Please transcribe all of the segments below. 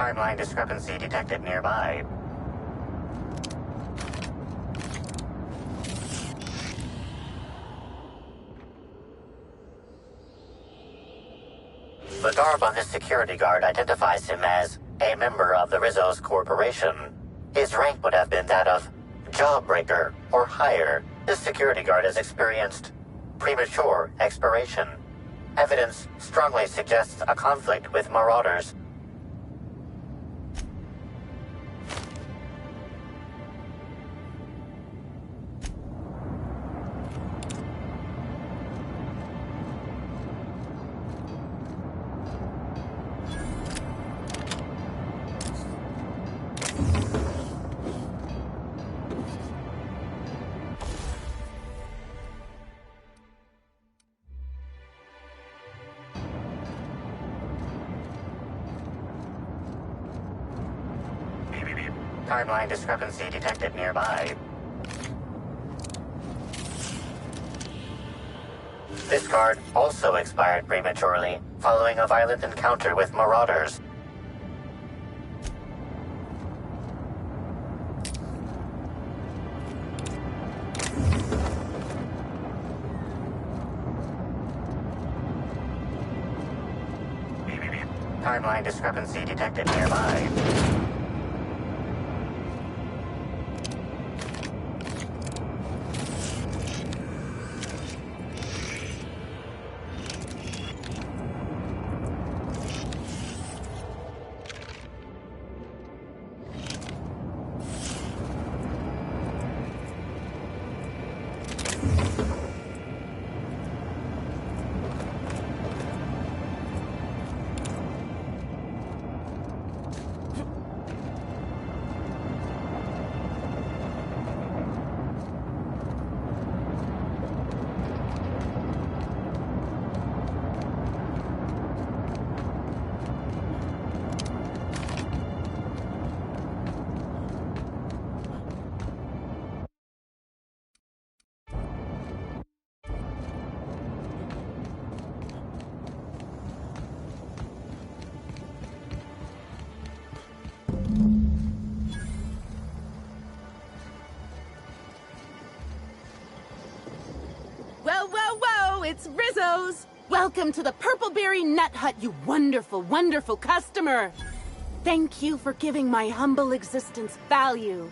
Timeline discrepancy detected nearby. The garb on this security guard identifies him as a member of the Rizzo's corporation. His rank would have been that of Jawbreaker or higher. This security guard has experienced premature expiration. Evidence strongly suggests a conflict with Marauders. Timeline discrepancy detected nearby. This guard also expired prematurely, following a violent encounter with Marauders. Timeline discrepancy detected nearby. It's Rizzo's! Welcome to the Purpleberry Nut Hut, you wonderful, wonderful customer! Thank you for giving my humble existence value.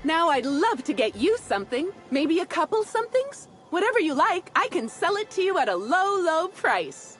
Now I'd love to get you something. Maybe a couple somethings? Whatever you like, I can sell it to you at a low, low price.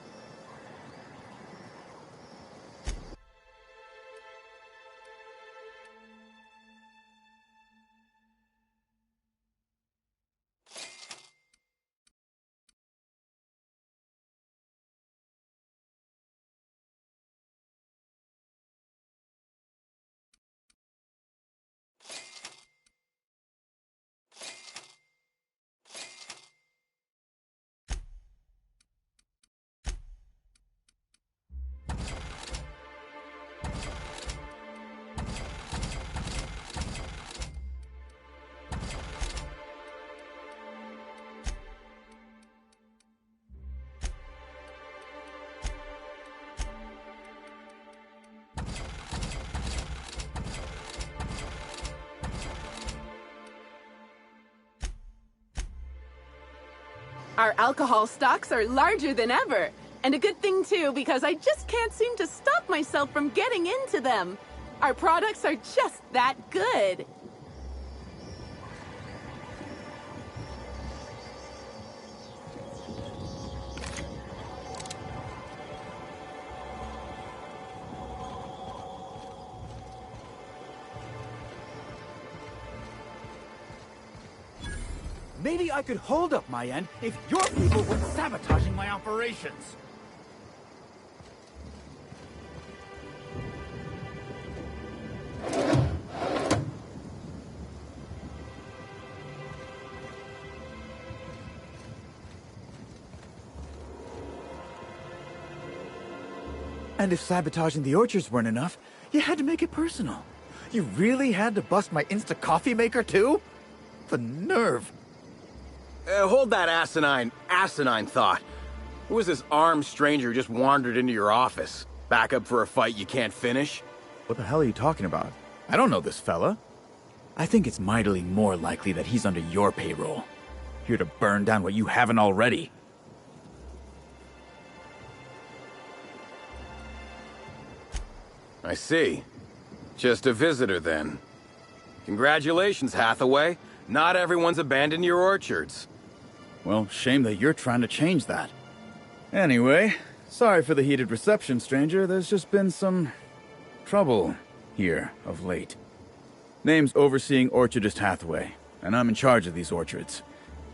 Our alcohol stocks are larger than ever. And a good thing, too, because I just can't seem to stop myself from getting into them. Our products are just that good. Maybe I could hold up my end if your people weren't sabotaging my operations. And if sabotaging the orchards weren't enough, you had to make it personal. You really had to bust my Insta coffee maker too? The nerve. Hold that asinine thought. Who was this armed stranger who just wandered into your office? Back up for a fight you can't finish? What the hell are you talking about? I don't know this fella. I think it's mightily more likely that he's under your payroll. Here to burn down what you haven't already. I see. Just a visitor, then. Congratulations, Hathaway. Not everyone's abandoned your orchards. Well, shame that you're trying to change that. Anyway, sorry for the heated reception, stranger. There's just been some trouble here of late. Name's Overseeing Orchardist Hathaway, and I'm in charge of these orchards.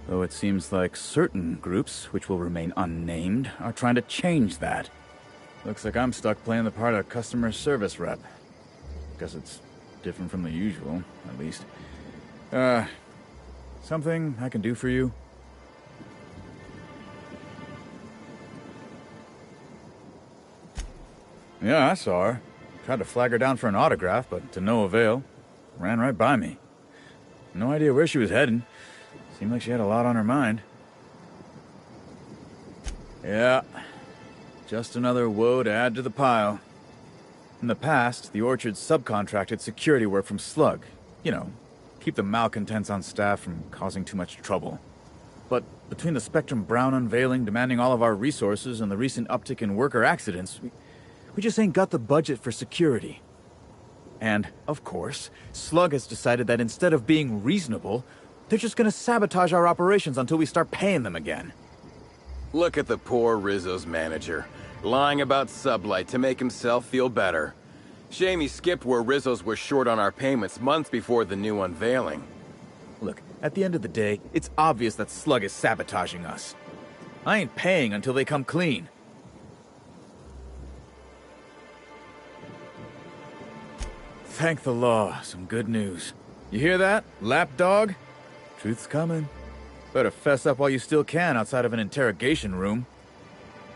Though it seems like certain groups, which will remain unnamed, are trying to change that. Looks like I'm stuck playing the part of customer service rep. Guess it's different from the usual, at least. Something I can do for you? Yeah, I saw her. Tried to flag her down for an autograph, but to no avail. Ran right by me. No idea where she was heading. Seemed like she had a lot on her mind. Yeah. Just another woe to add to the pile. In the past, the orchard subcontracted security work from Slug. You know, keep the malcontents on staff from causing too much trouble. But between the Spectrum Brown unveiling demanding all of our resources and the recent uptick in worker accidents, we just ain't got the budget for security. And, of course, Slug has decided that instead of being reasonable, they're just gonna sabotage our operations until we start paying them again. Look at the poor Rizzo's manager, lying about Sublight to make himself feel better. Shame he skipped where Rizzo's were short on our payments months before the new unveiling. Look, at the end of the day, it's obvious that Slug is sabotaging us. I ain't paying until they come clean. Thank the law, some good news. You hear that, lapdog? Truth's coming. Better fess up while you still can outside of an interrogation room.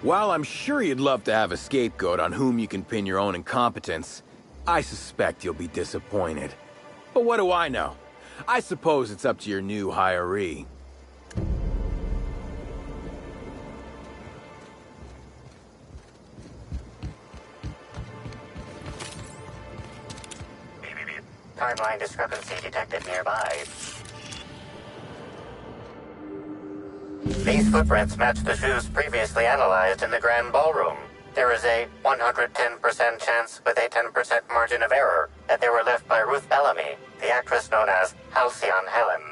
While I'm sure you'd love to have a scapegoat on whom you can pin your own incompetence, I suspect you'll be disappointed. But what do I know? I suppose it's up to your new hiree. Timeline discrepancy detected nearby. These footprints match the shoes previously analyzed in the Grand Ballroom. There is a 110% chance with a 10% margin of error that they were left by Ruth Bellamy, the actress known as Halcyon Helen.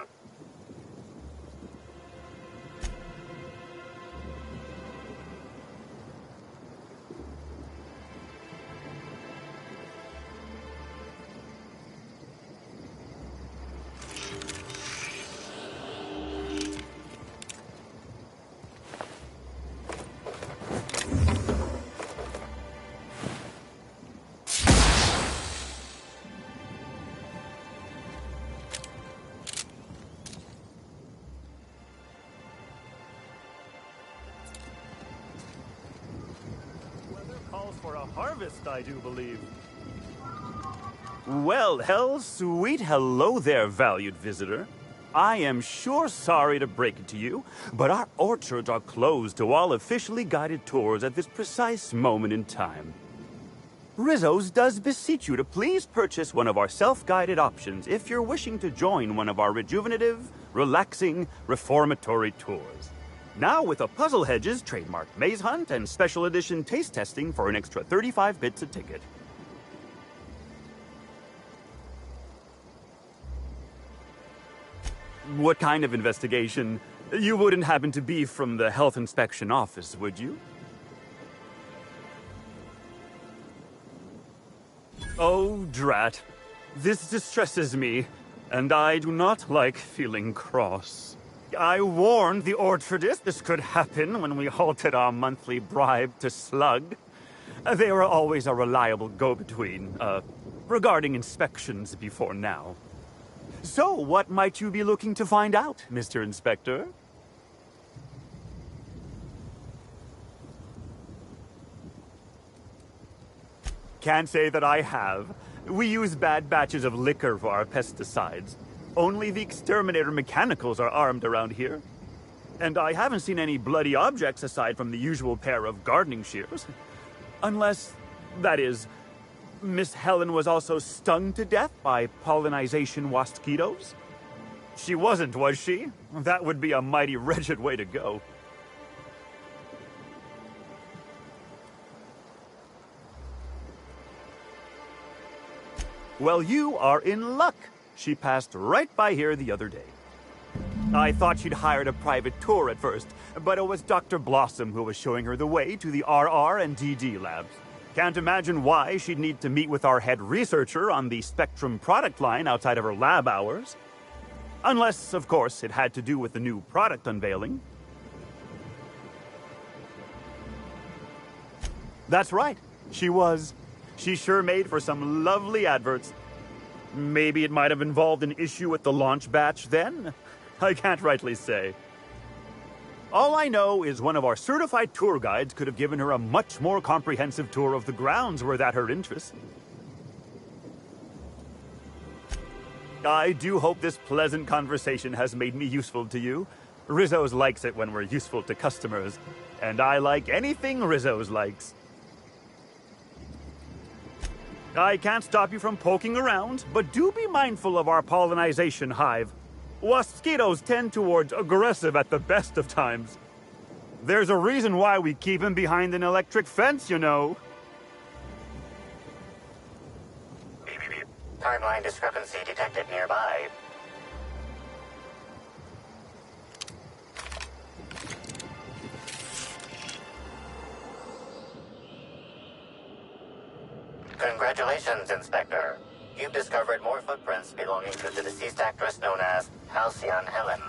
For a harvest, I do believe. Well, sweet hello there, valued visitor. I am sure sorry to break it to you, but our orchards are closed to all officially guided tours at this precise moment in time. Rizzo's does beseech you to please purchase one of our self-guided options if you're wishing to join one of our rejuvenative, relaxing, reformatory tours. Now with a Puzzle Hedges trademark maze hunt and special edition taste testing for an extra 35 bits a ticket. What kind of investigation? You wouldn't happen to be from the health inspection office, would you? Oh, drat. This distresses me, and I do not like feeling cross. I warned the orchardist this could happen when we halted our monthly bribe to Slug. They were always a reliable go-between, regarding inspections before now. So, what might you be looking to find out, Mr. Inspector? Can't say that I have. We use bad batches of liquor for our pesticides. Only the exterminator mechanicals are armed around here. And I haven't seen any bloody objects aside from the usual pair of gardening shears. Unless, that is, Miss Helen was also stung to death by pollinization mosquitoes? She wasn't, was she? That would be a mighty wretched way to go. Well, you are in luck. She passed right by here the other day. I thought she'd hired a private tour at first, but it was Dr. Blossom who was showing her the way to the RR and DD labs. Can't imagine why she'd need to meet with our head researcher on the Spectrum product line outside of her lab hours. Unless, of course, it had to do with the new product unveiling. That's right. She sure made for some lovely adverts. Maybe it might have involved an issue with the launch batch then? I can't rightly say. All I know is one of our certified tour guides could have given her a much more comprehensive tour of the grounds were that her interest. I do hope this pleasant conversation has made me useful to you. Rizzo's likes it when we're useful to customers, and I like anything Rizzo's likes. I can't stop you from poking around, but do be mindful of our pollinization hive. Mosquitoes tend towards aggressive at the best of times. There's a reason why we keep him behind an electric fence, you know. Timeline discrepancy detected nearby. Congratulations, Inspector. You've discovered more footprints belonging to the deceased actress known as Halcyon Helen.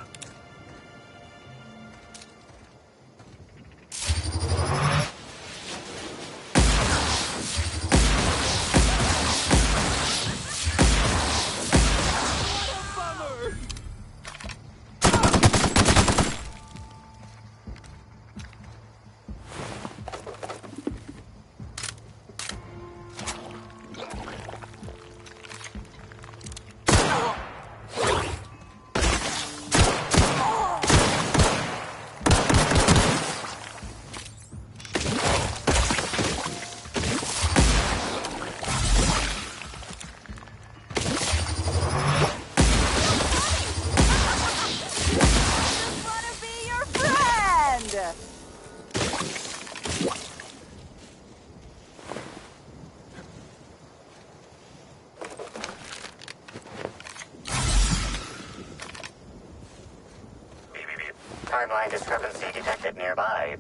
Timeline discrepancy detected nearby.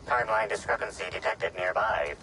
Timeline discrepancy detected nearby.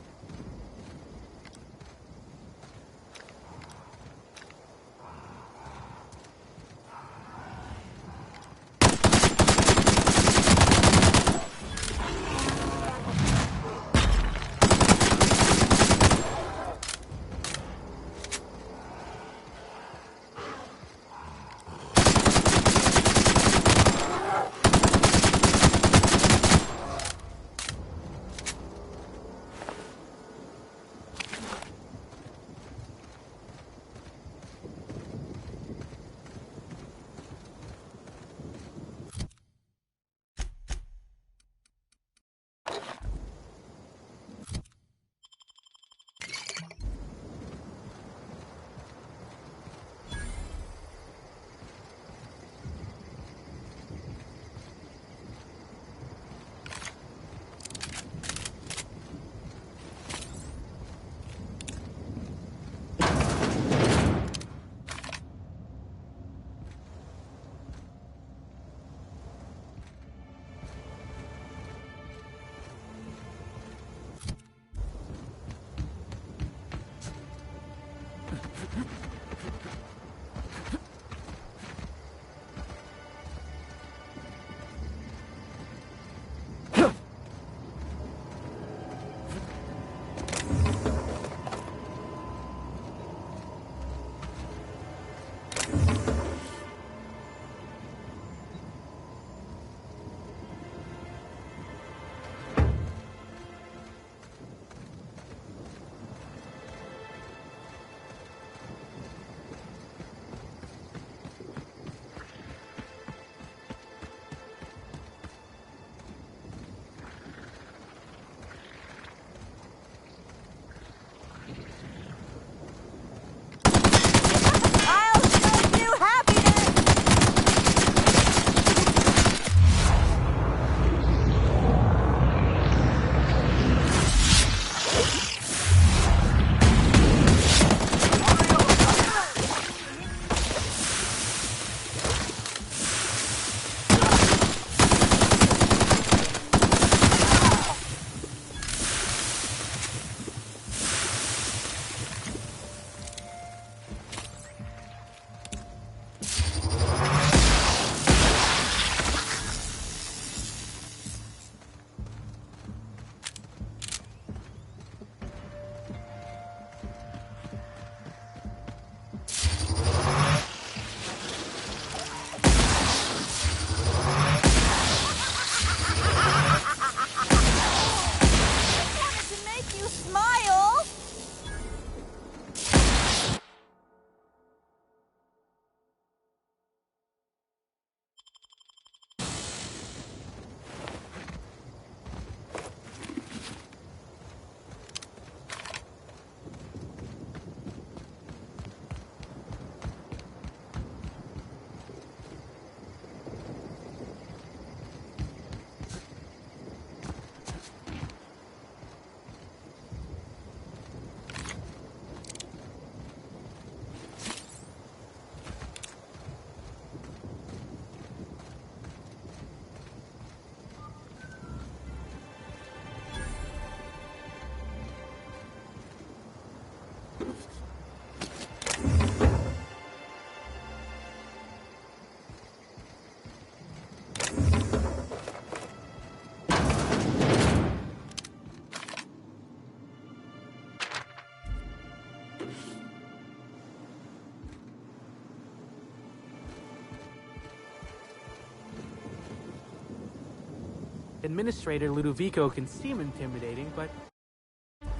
Administrator Ludovico can seem intimidating, but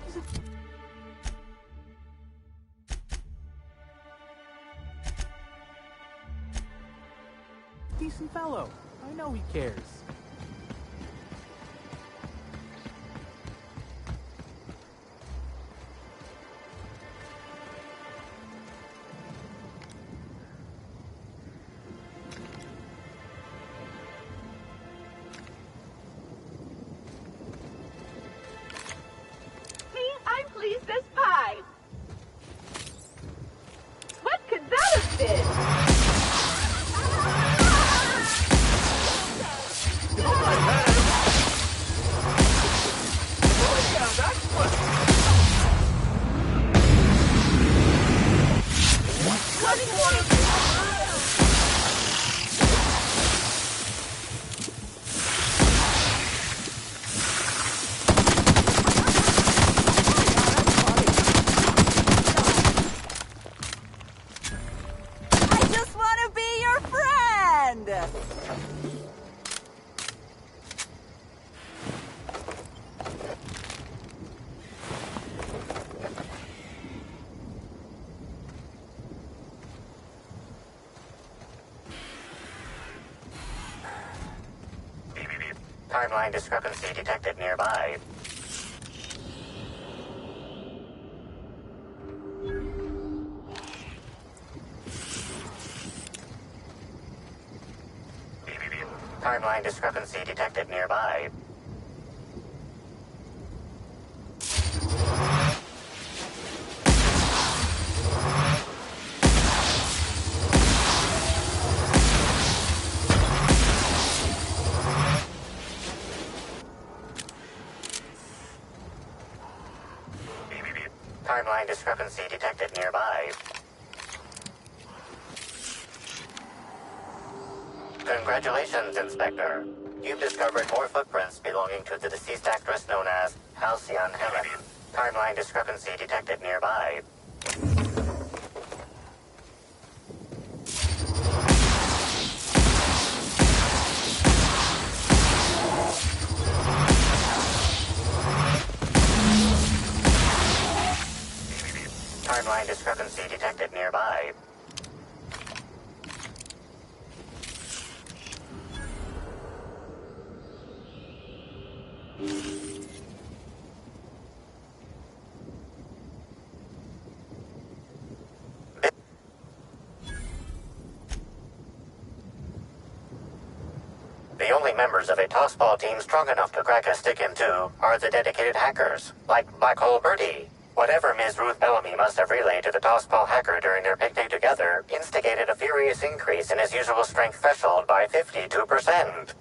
he's a decent fellow. I know he cares. I'm pleased as pie. What could that have been? I just want to be your friend! Timeline discrepancy detected nearby. Timeline discrepancy detected nearby. Timeline discrepancy detected nearby. Congratulations, Inspector. You've discovered more footprints belonging to the deceased actress known as Halcyon Helen. Timeline discrepancy detected nearby. Timeline discrepancy detected nearby. The only members of a tossball team strong enough to crack a stick in two are the dedicated hackers, like Black Hole Birdie. Whatever Ms. Ruth Bellamy must have relayed to the tossball hacker during their picnic together instigated a furious increase in his usual strength threshold by 52%.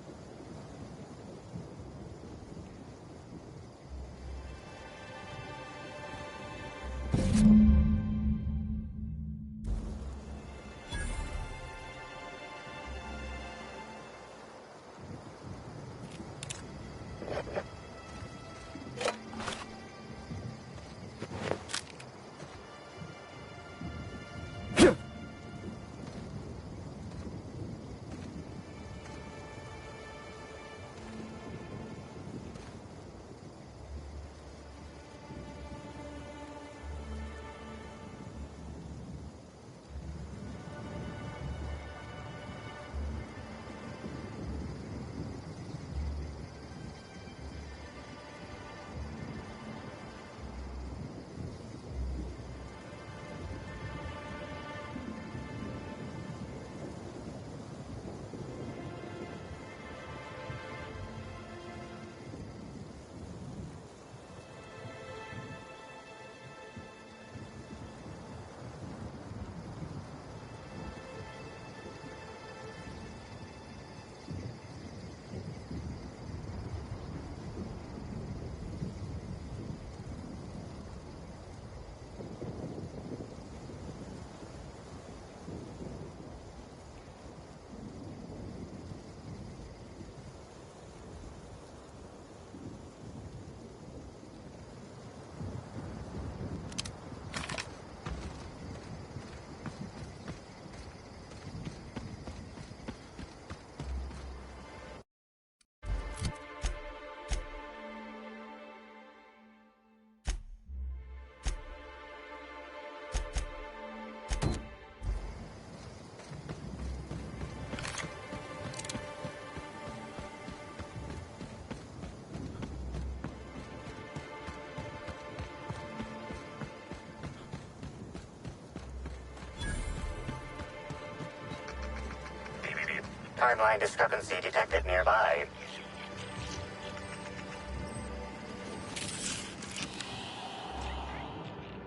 Timeline discrepancy detected nearby.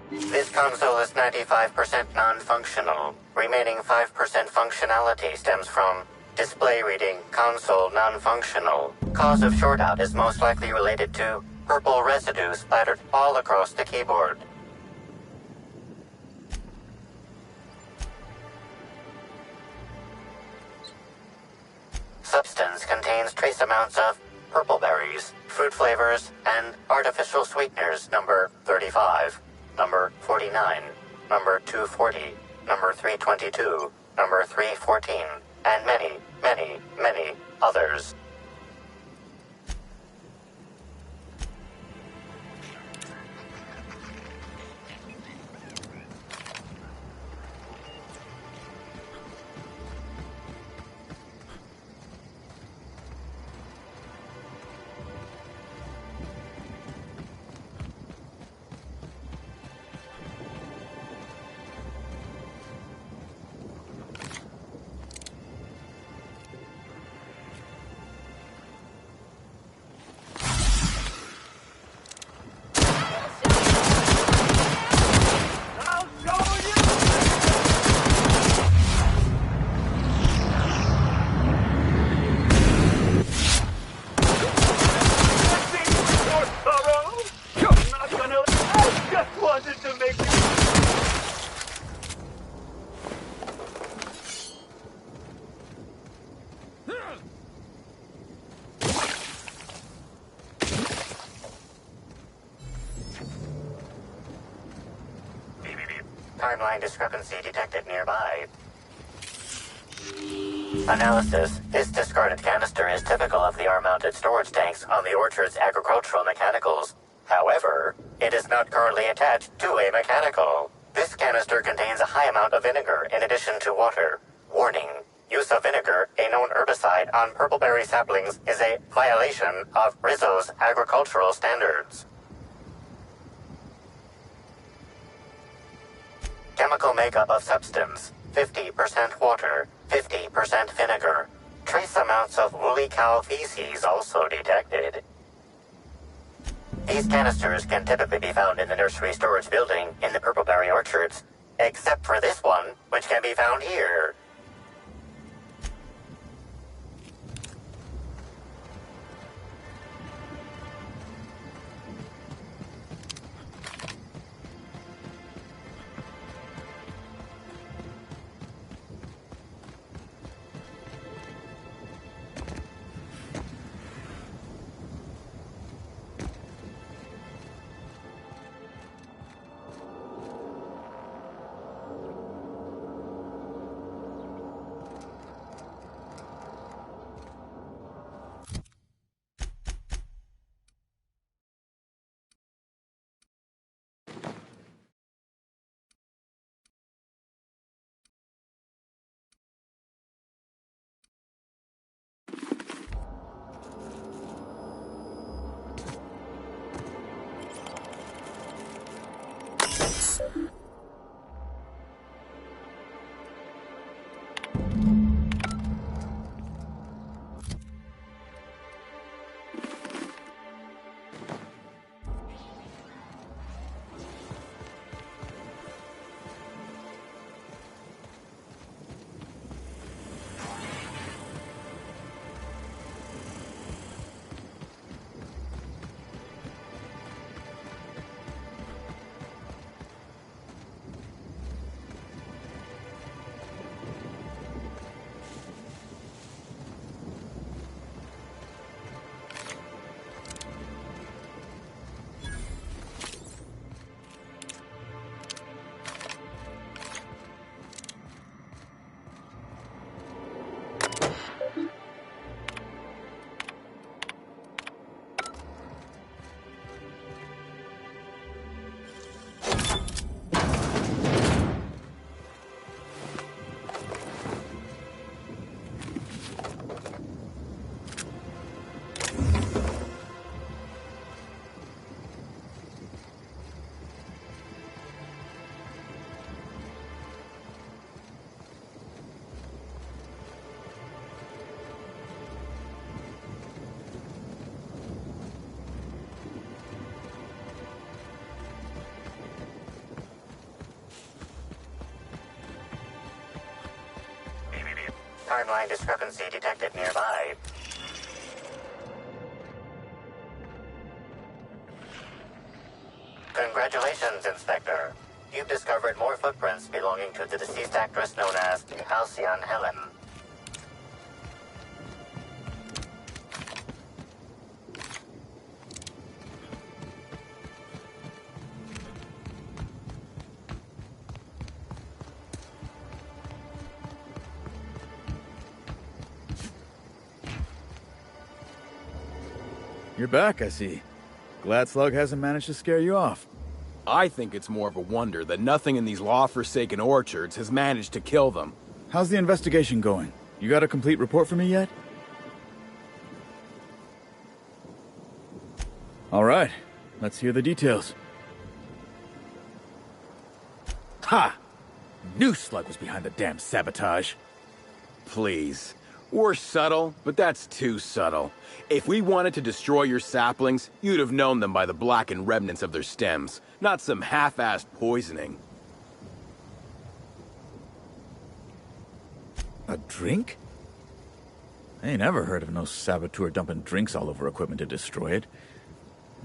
This console is 95% non-functional. Remaining 5% functionality stems from display reading console non-functional. Cause of shortout is most likely related to purple residue splattered all across the keyboard. Substance contains trace amounts of purple berries, fruit flavors, and artificial sweeteners number 35, number 49, number 240, number 322, number 314, and many, many, many others. Timeline discrepancy detected nearby. Analysis. This discarded canister is typical of the R-mounted storage tanks on the Orchard's agricultural mechanicals. However, it is not currently attached to a mechanical. This canister contains a high amount of vinegar in addition to water. Warning. Use of vinegar, a known herbicide, on purpleberry saplings is a violation of Rizzo's agricultural standards. Chemical makeup of substance, 50% water, 50% vinegar. Trace amounts of woolly cow feces also detected. These canisters can typically be found in the nursery storage building in the purpleberry orchards, except for this one, which can be found here. timeline discrepancy detected nearby. Congratulations, Inspector. You've discovered more footprints belonging to the deceased actress known as Halcyon Helen. You're back, I see. Glad Slug hasn't managed to scare you off. I think it's more of a wonder that nothing in these law-forsaken orchards has managed to kill them. How's the investigation going? You got a complete report for me yet? All right, let's hear the details. Ha! Knew Slug was behind the damn sabotage. Please. We're subtle, but that's too subtle. If we wanted to destroy your saplings, you'd have known them by the blackened remnants of their stems, not some half-assed poisoning. A drink? I ain't ever heard of no saboteur dumping drinks all over equipment to destroy it.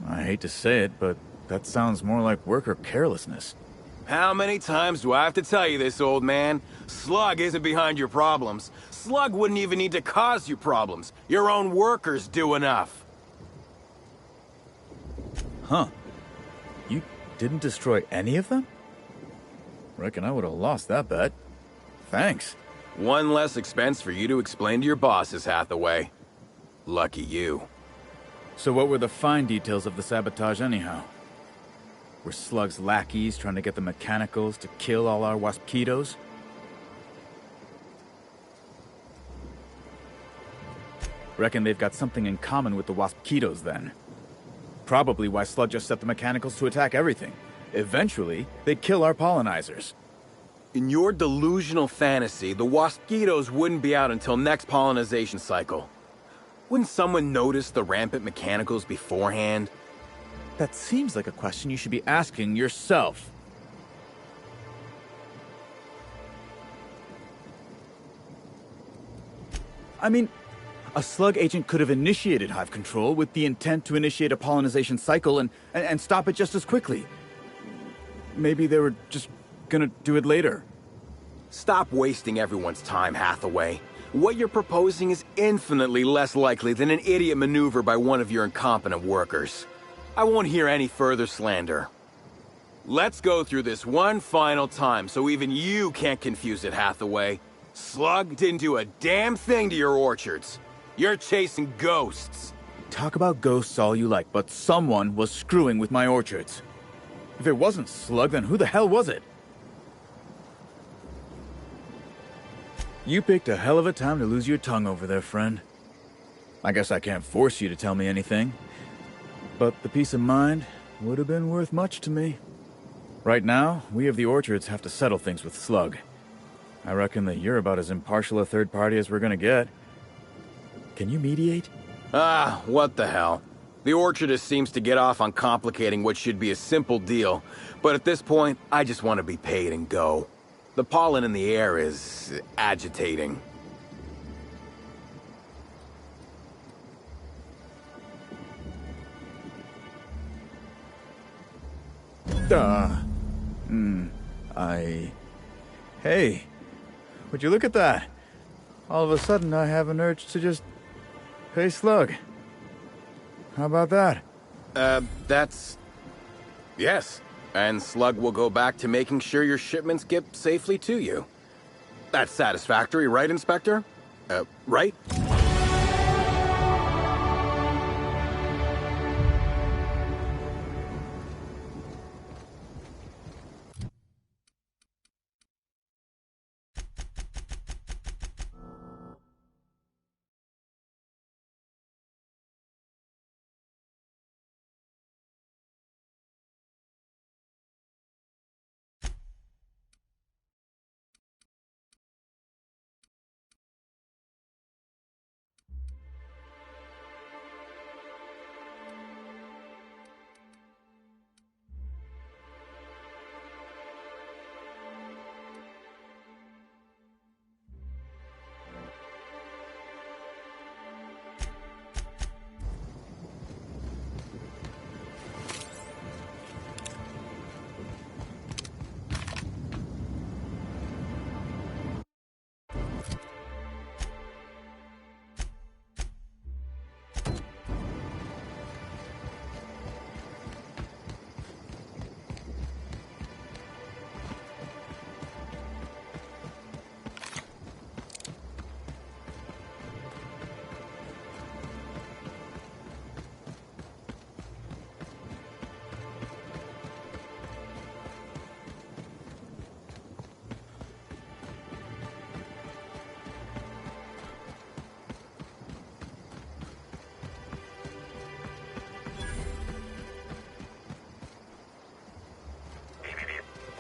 I hate to say it, but that sounds more like worker carelessness. How many times do I have to tell you this, old man? Slug isn't behind your problems. Slug wouldn't even need to cause you problems. Your own workers do enough. Huh. You didn't destroy any of them? Reckon I would have lost that bet. Thanks. One less expense for you to explain to your bosses, Hathaway. Lucky you. So what were the fine details of the sabotage anyhow? Were Slug's lackeys trying to get the mechanicals to kill all our waspitos? Reckon they've got something in common with the waspitos then. Probably why Slug just set the mechanicals to attack everything. Eventually, they'd kill our pollinizers. In your delusional fantasy, the waspitos wouldn't be out until next pollinization cycle. Wouldn't someone notice the rampant mechanicals beforehand? That seems like a question you should be asking yourself. I mean, a Slug agent could have initiated hive control with the intent to initiate a pollinization cycle and stop it just as quickly. Maybe they were just gonna do it later. Stop wasting everyone's time, Hathaway. What you're proposing is infinitely less likely than an idiot maneuver by one of your incompetent workers. I won't hear any further slander. Let's go through this one final time so even you can't confuse it, Hathaway. Slug didn't do a damn thing to your orchards. You're chasing ghosts. Talk about ghosts all you like, but someone was screwing with my orchards. If it wasn't Slug, then who the hell was it? You picked a hell of a time to lose your tongue over there, friend. I guess I can't force you to tell me anything. But the peace of mind would have been worth much to me. Right now, we of the orchards have to settle things with Slug. I reckon that you're about as impartial a third party as we're gonna get. Can you mediate? Ah, what the hell. The orchardist seems to get off on complicating what should be a simple deal, but at this point, I just want to be paid and go. The pollen in the air is agitating. Hey, would you look at that? All of a sudden, I have an urge to just pay Slug. How about that? Yes. And Slug will go back to making sure your shipments get safely to you. That's satisfactory, right, Inspector? Right?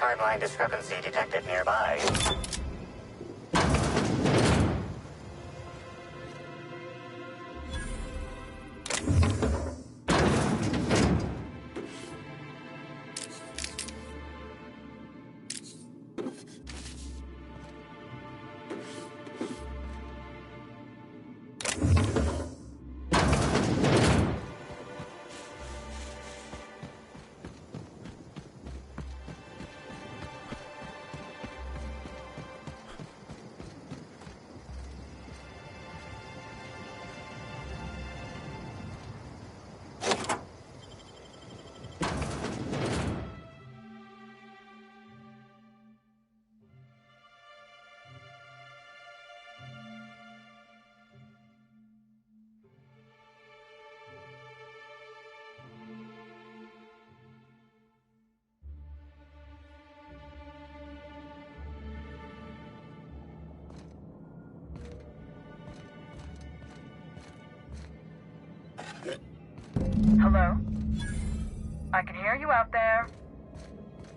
timeline discrepancy detected nearby. Hello? I can hear you out there.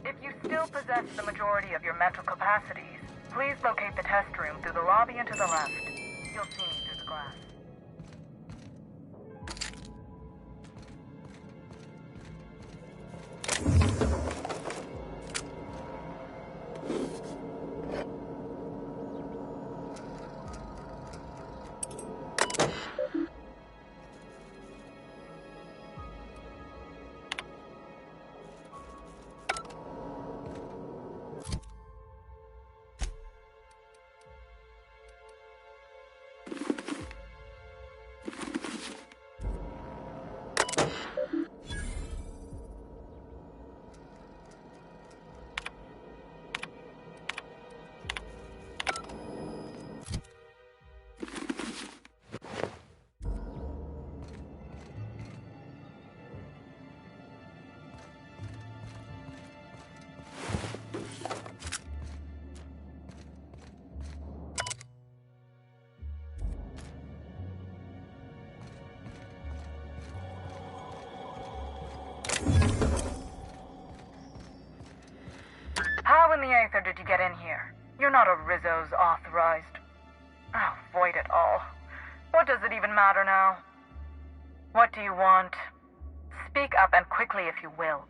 If you still possess the majority of your mental capacities, please locate the test room through the lobby and to the left. You'll see me through the glass. How in the Aether did you get in here? You're not a Rizzo's authorized. Oh, void it all. What does it even matter now? What do you want? Speak up and quickly if you will.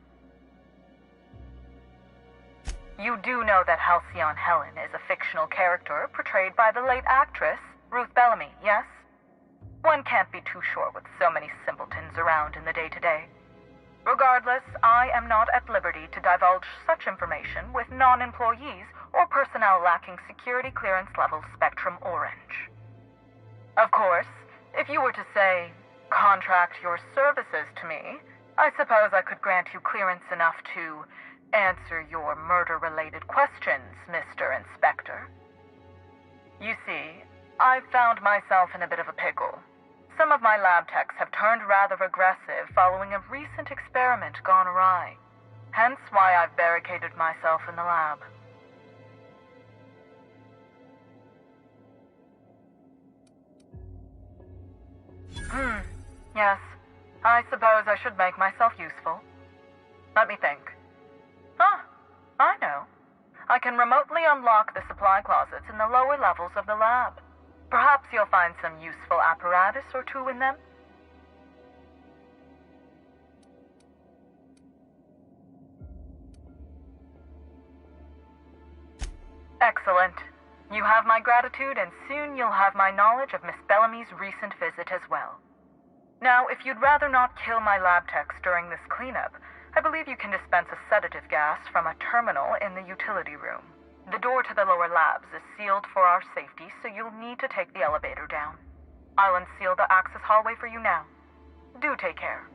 You do know that Halcyon Helen is a fictional character portrayed by the late actress Ruth Bellamy, yes? One can't be too sure with so many simpletons around in the day-to-day. Regardless, I am not at liberty to divulge such information with non-employees or personnel lacking security clearance level Spectrum Orange. Of course, if you were to say, contract your services to me, I suppose I could grant you clearance enough to answer your murder-related questions, Mr. Inspector. You see, I've found myself in a bit of a pickle. Some of my lab techs have turned rather aggressive following a recent experiment gone awry. Hence why I've barricaded myself in the lab. Yes. I suppose I should make myself useful. Let me think. I know. I can remotely unlock the supply closets in the lower levels of the lab. Perhaps you'll find some useful apparatus or two in them. Excellent. You have my gratitude, and soon you'll have my knowledge of Miss Bellamy's recent visit as well. Now, if you'd rather not kill my lab techs during this cleanup, I believe you can dispense a sedative gas from a terminal in the utility room. The door to the lower labs is sealed for our safety, so you'll need to take the elevator down. I'll unseal the access hallway for you now. Do take care.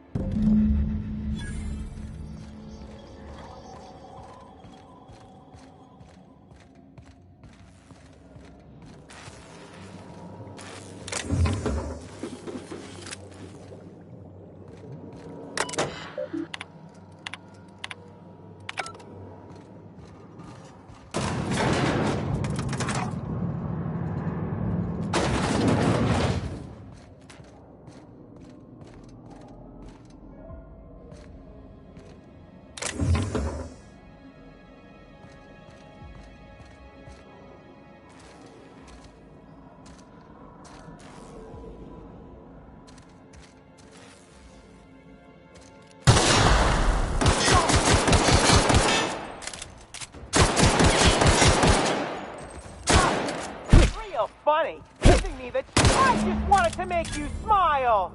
to make you smile!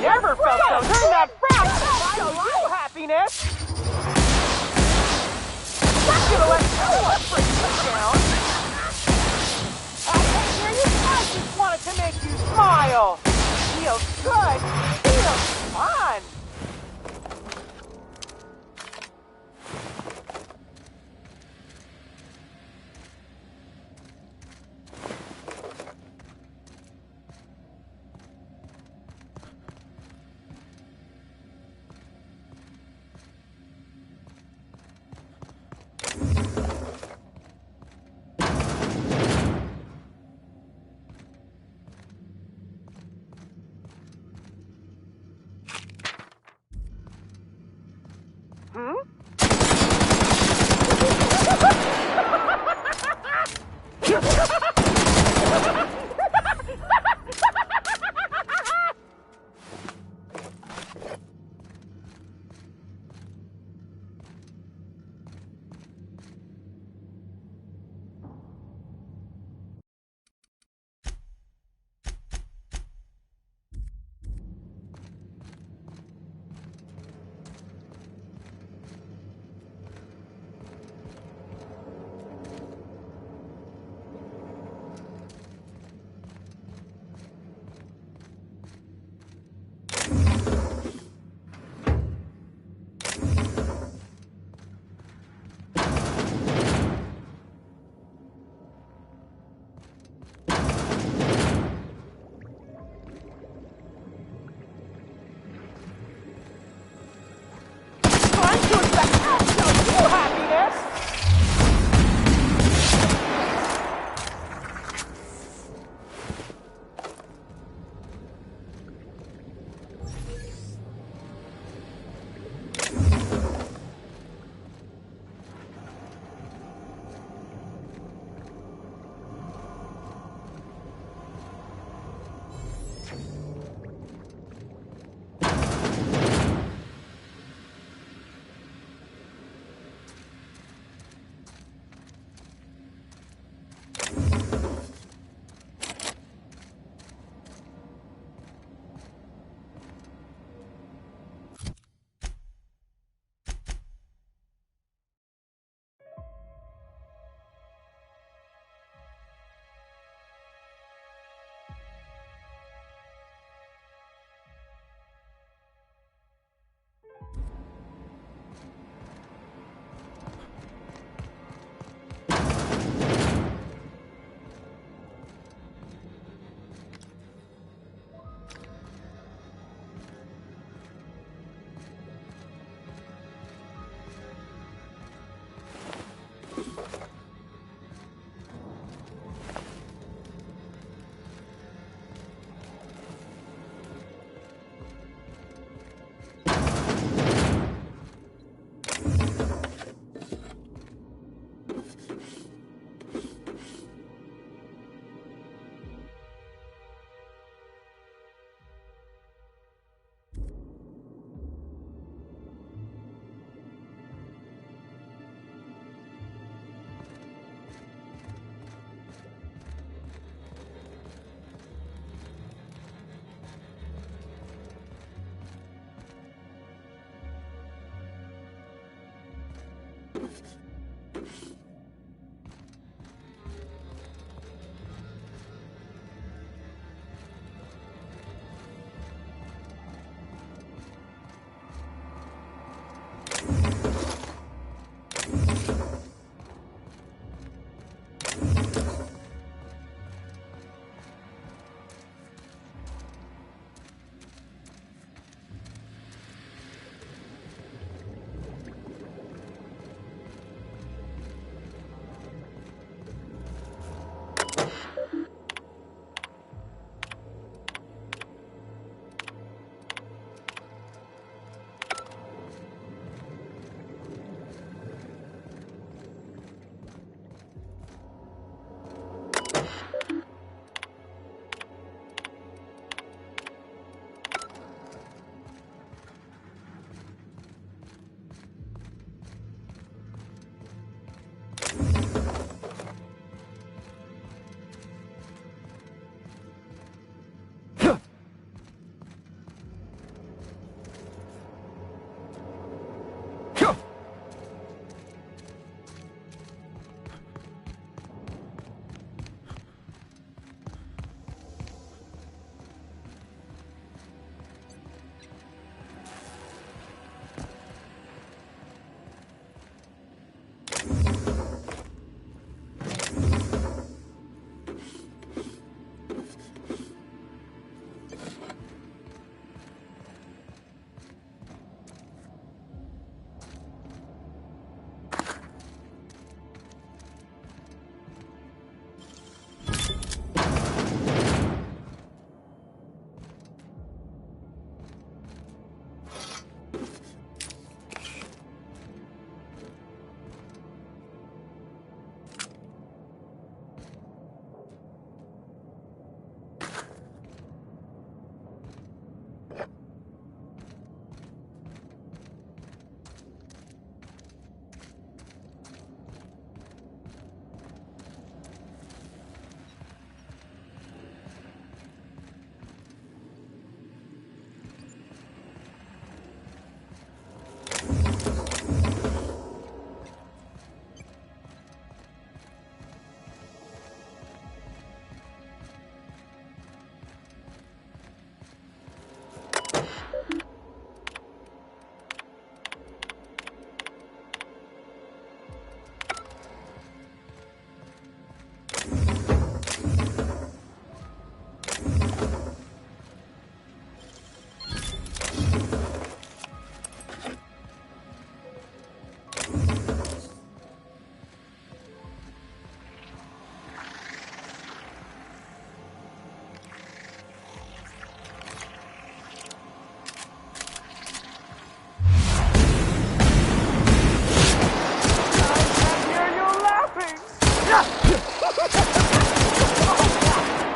Never felt so. Turn that back! Show you happiness! I'm gonna let everyone freak you down! I hear you. I just wanted to make you smile! Feels good! Feels fun!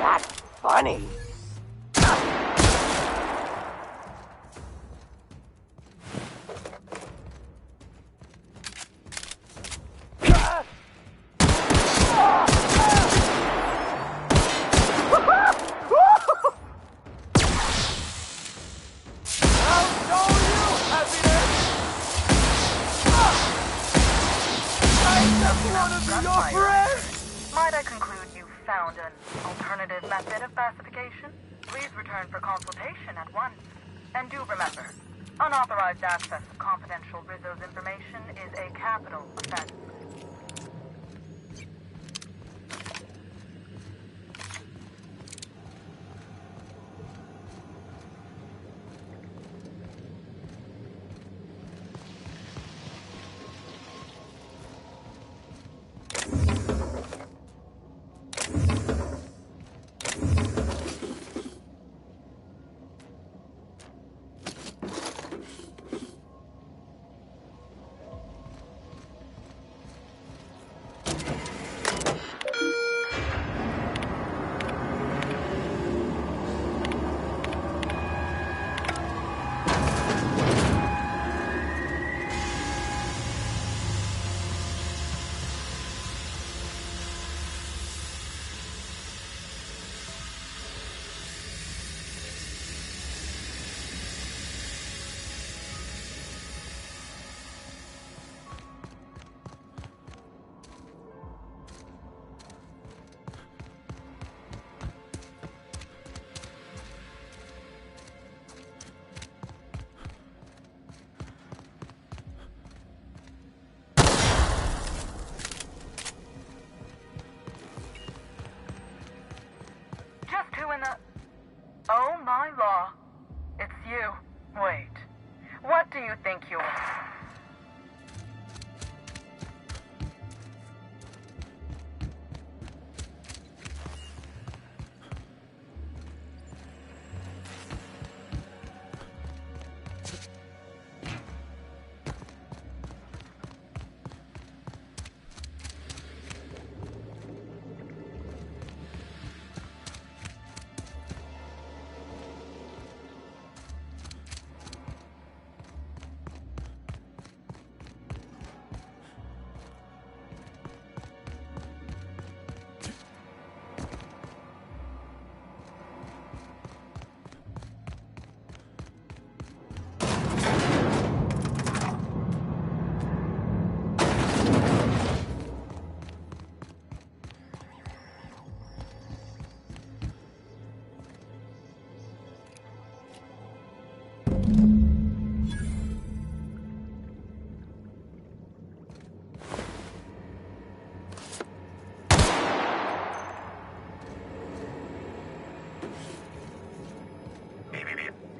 That's funny. Might I conclude you found an alternative method of pacification? Please return for consultation at once. And do remember, unauthorized access of confidential Rizzo's information is a capital offense. Oh my law. It's you. Wait. What do you think you are?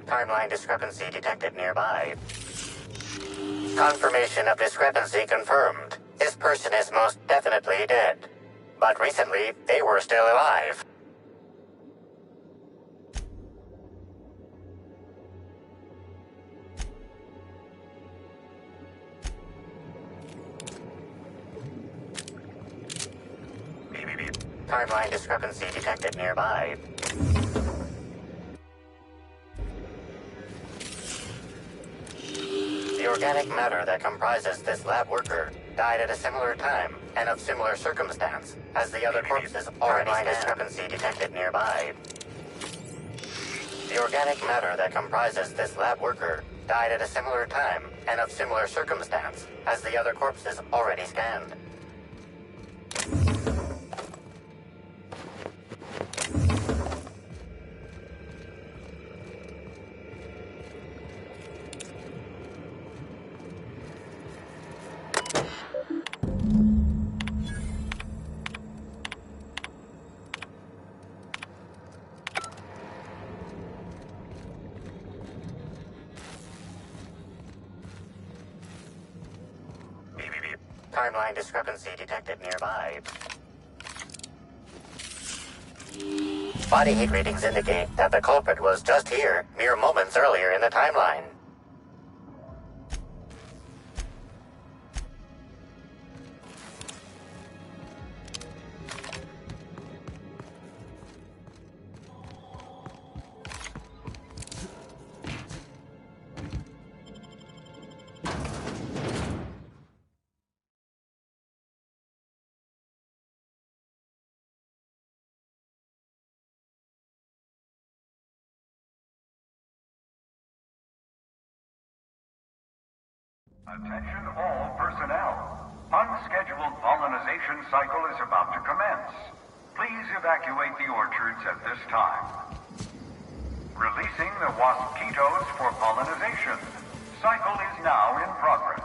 Timeline discrepancy detected nearby. Confirmation of discrepancy confirmed. This person is most definitely dead. But recently, they were still alive. Timeline discrepancy detected nearby. The organic matter that comprises this lab worker died at a similar time and of similar circumstance as the other corpses already scanned. Discrepancy detected nearby. The organic matter that comprises this lab worker died at a similar time and of similar circumstance as the other corpses already scanned. Timeline discrepancy detected nearby. Body heat readings indicate that the culprit was just here, mere moments earlier in the timeline. Attention all personnel. Unscheduled pollinization cycle is about to commence. Please evacuate the orchards at this time. Releasing the wasquitos for pollinization. Cycle is now in progress.